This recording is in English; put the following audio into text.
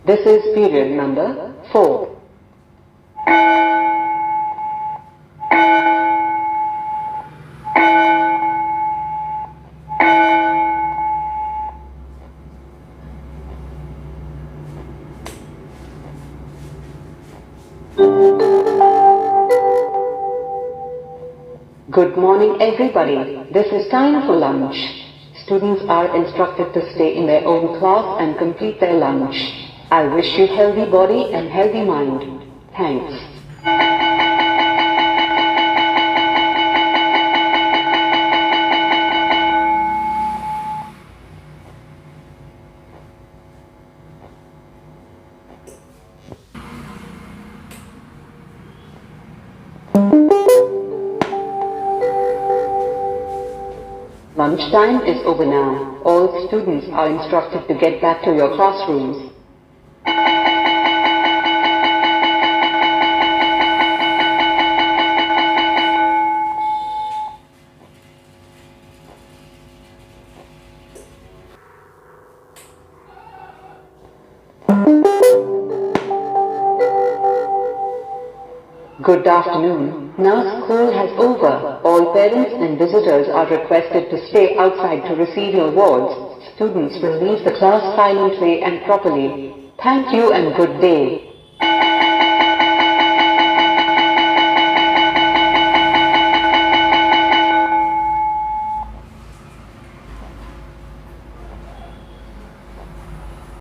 This is period number 4. Good morning everybody. This is time for lunch. Students are instructed to stay in their own class and complete their lunch. I wish you healthy body and healthy mind. Thanks. Lunchtime is over now. All students are instructed to get back to your classrooms. Good afternoon. Now school has over. All parents and visitors are requested to stay outside to receive your awards. Students will leave the class silently and properly. Thank you and good day.